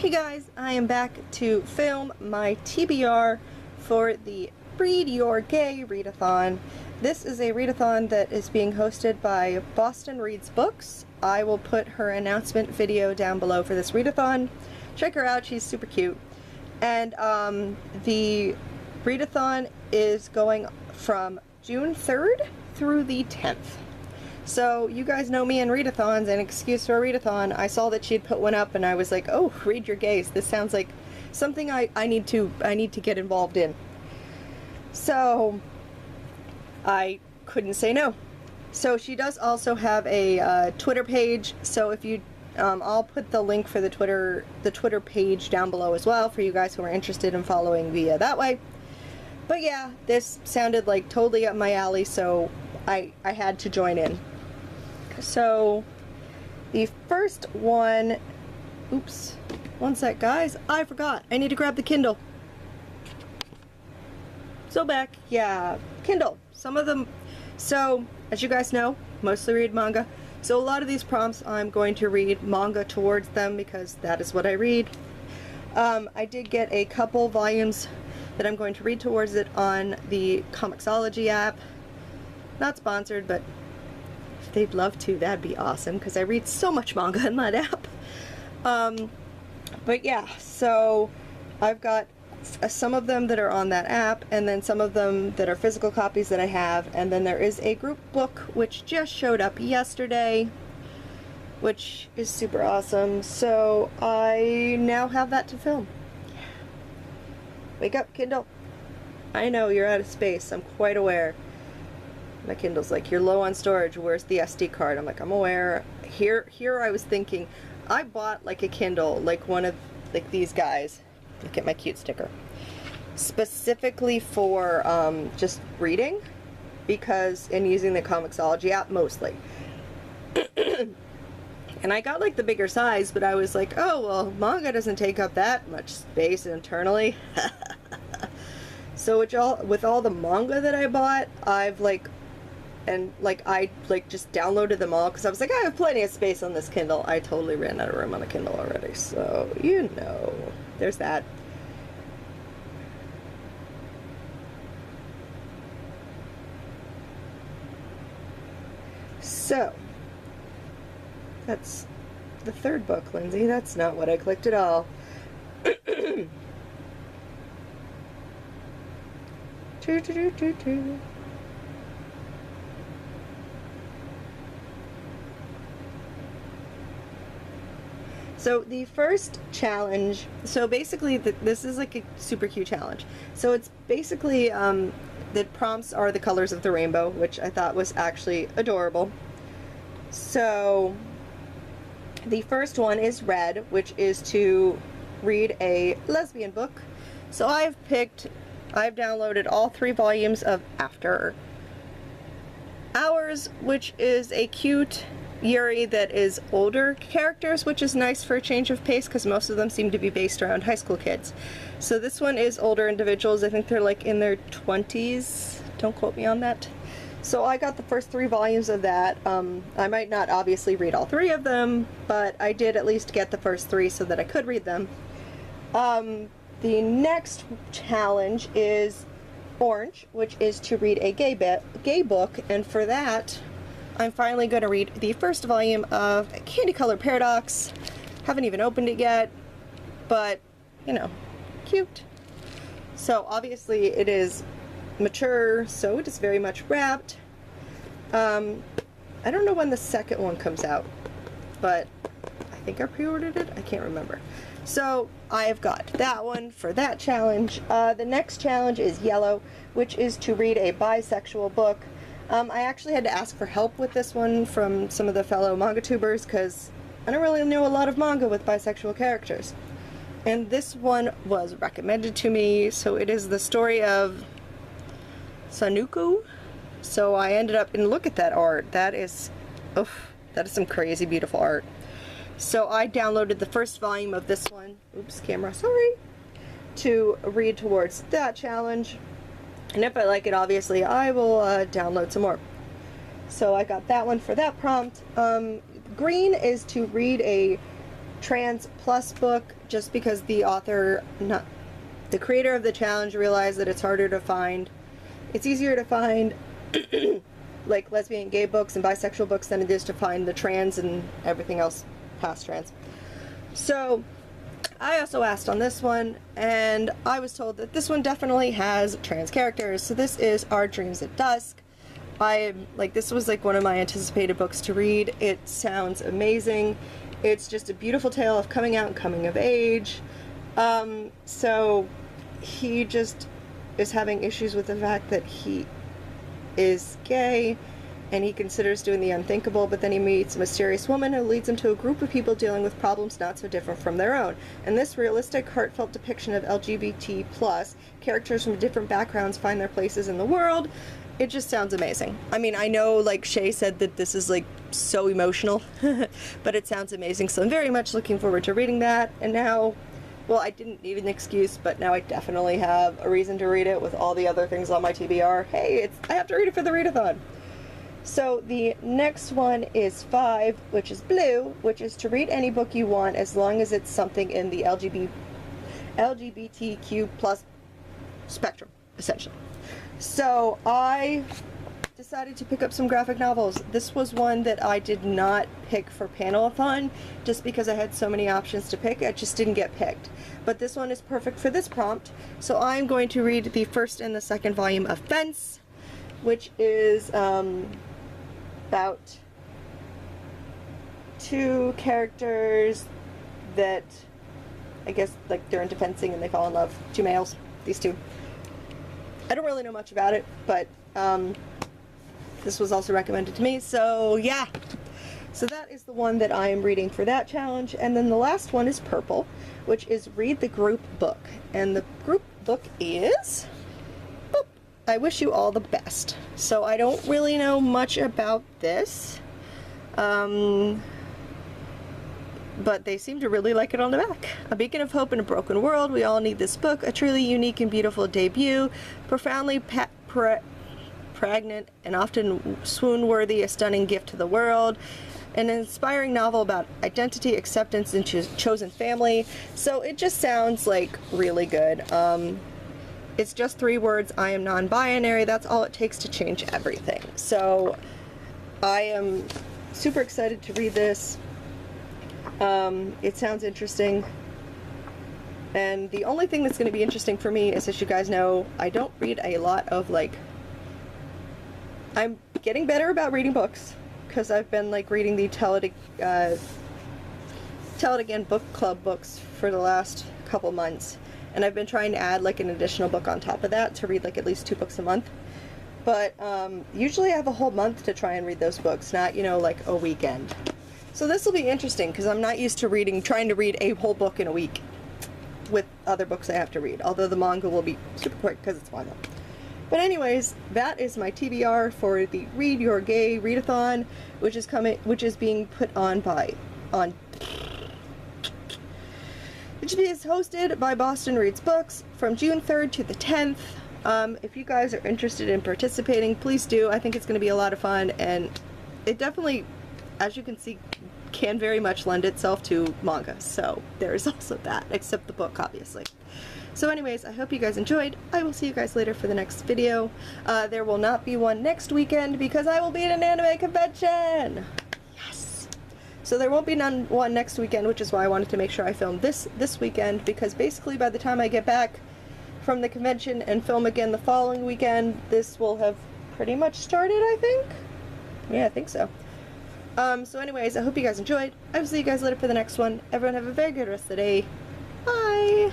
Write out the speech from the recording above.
Hey guys, I am back to film my TBR for the Read Your Gay Readathon. This is a readathon that is being hosted by Boston Reads Books. I will put her announcement video down below for this readathon. Check her out, she's super cute. And the readathon is going from June 3rd through the 10th. So you guys know me in readathons, and excuse for a readathon, I saw that she'd put one up and I was like, oh, read your gays. This sounds like something I need to get involved in. So I couldn't say no. So she does also have a Twitter page, so if you I'll put the link for the Twitter page down below as well for you guys who are interested in following via that way. But yeah, this sounded like totally up my alley, so I had to join in. So the first one, oops, one sec guys, I forgot, I need to grab the Kindle. So back, yeah, Kindle, some of them, so as you guys know, mostly read manga, so a lot of these prompts I'm going to read manga towards them because that is what I read. I did get a couple volumes that I'm going to read towards it on the Comixology app. Not sponsored, but if they'd love to, that'd be awesome because I read so much manga in that app. But yeah, so I've got some of them that are on that app, and then some of them that are physical copies that I have, and then there is a group book which just showed up yesterday, which is super awesome. So I now have that to film. Wake up, Kindle. I know you're out of space, I'm quite aware. My Kindle's like, you're low on storage, where's the SD card? I'm like, I'm aware. Here I was thinking, I bought like a Kindle, like one of like these guys. Look at my cute sticker. Specifically for just reading, because, and using the Comixology app mostly. And I got like the bigger size, but I was like, oh, well, manga doesn't take up that much space internally. So with all the manga that I bought, I've like, and like I like just downloaded them all because I was like, I have plenty of space on this Kindle. I totally ran out of room on the Kindle already, so you know, there's that. So that's the third book, Lindsay. That's not what I clicked at all. So the first challenge, so basically this is like a super cute challenge. So it's basically, the prompts are the colors of the rainbow, which I thought was actually adorable. So the first one is red, which is to read a lesbian book. So I've downloaded all 3 volumes of After Hours, which is a cute Yuri that is older characters, which is nice for a change of pace because most of them seem to be based around high school kids. So this one is older individuals. I think they're like in their 20s. Don't quote me on that. So I got the first 3 volumes of that. I might not obviously read all 3 of them, but I did at least get the first 3 so that I could read them. The next challenge is Orange, which is to read a gay book, and for that I'm finally going to read the first volume of Candy Color Paradox. Haven't even opened it yet, but you know, cute. So obviously it is mature, so it is very much wrapped. I don't know when the second one comes out, but I think I pre-ordered it. I can't remember. So I have got that one for that challenge. The next challenge is Yellow, which is to read a bisexual book. I actually had to ask for help with this one from some of the fellow manga tubers because I don't really know a lot of manga with bisexual characters. And this one was recommended to me, so it is the story of Sanuku. So I ended up, and look at that art. That is some crazy beautiful art. So I downloaded the first volume of this one, oops, camera, sorry, to read towards that challenge. And if I like it, obviously, I will download some more. So I got that one for that prompt. Green is to read a trans plus book, just because the author, the creator of the challenge, realized that it's harder to find, it's easier to find like lesbian gay books and bisexual books than it is to find the trans and everything else past trans. So I also asked on this one, and I was told that this one definitely has trans characters. So this is Our Dreams at Dusk. This was like one of my anticipated books to read. It sounds amazing. It's just a beautiful tale of coming out and coming of age. So he just is having issues with the fact that he is gay, and he considers doing the unthinkable, but then he meets a mysterious woman who leads him to a group of people dealing with problems not so different from their own. And this realistic, heartfelt depiction of LGBT plus characters from different backgrounds find their places in the world. It just sounds amazing. I mean, I know, like, Shae said that this is, like, so emotional, but it sounds amazing, so I'm very much looking forward to reading that. And now, well, I didn't need an excuse, but now I definitely have a reason to read it with all the other things on my TBR. Hey, I have to read it for the readathon. So the next one is 5, which is blue, which is to read any book you want as long as it's something in the LGBTQ plus spectrum, essentially. So I decided to pick up some graphic novels. This was one that I did not pick for Panel-a-thon just because I had so many options to pick. I just didn't get picked. But this one is perfect for this prompt. So I'm going to read the first and the second volume of Fence, which is about 2 characters that I guess like they're into fencing and they fall in love. 2 males, these 2. I don't really know much about it, but this was also recommended to me, so yeah. So that is the one that I am reading for that challenge. And then the last one is purple, which is read the group book. And the group book is I Wish You All the Best. So I don't really know much about this, but they seem to really like it on the back. A beacon of hope in a broken world. We all need this book. A truly unique and beautiful debut. Profoundly pregnant and often swoon-worthy, a stunning gift to the world. An inspiring novel about identity, acceptance, and chosen family. So it just sounds like really good. It's just 3 words. I am non-binary. That's all it takes to change everything. So I am super excited to read this. It sounds interesting. And the only thing that's going to be interesting for me is, as you guys know, I don't read a lot of, like, I'm getting better about reading books because I've been, like, reading the Tell It Again book club books for the last couple months. And I've been trying to add, like, an additional book on top of that to read, like, at least 2 books a month. But usually I have a whole month to try and read those books, not, you know, like a weekend. So this will be interesting because I'm not used to trying to read a whole book in a week with other books I have to read. Although the manga will be super quick because it's manga. But anyways, that is my TBR for the Read Your Gay Readathon, which is being put on which is hosted by Boston Reads Books from June 3rd to the 10th. If you guys are interested in participating, please do. I think it's going to be a lot of fun, and it definitely, as you can see, can very much lend itself to manga. So there is also that, except the book, obviously. So anyways, I hope you guys enjoyed. I will see you guys later for the next video. There will not be one next weekend because I will be at an anime convention. Yes. So there won't be one next weekend, which is why I wanted to make sure I filmed this weekend, because basically by the time I get back from the convention and film again the following weekend, this will have pretty much started, I think. Yeah, I think so. So anyways, I hope you guys enjoyed. I will see you guys later for the next one. Everyone have a very good rest of the day. Bye!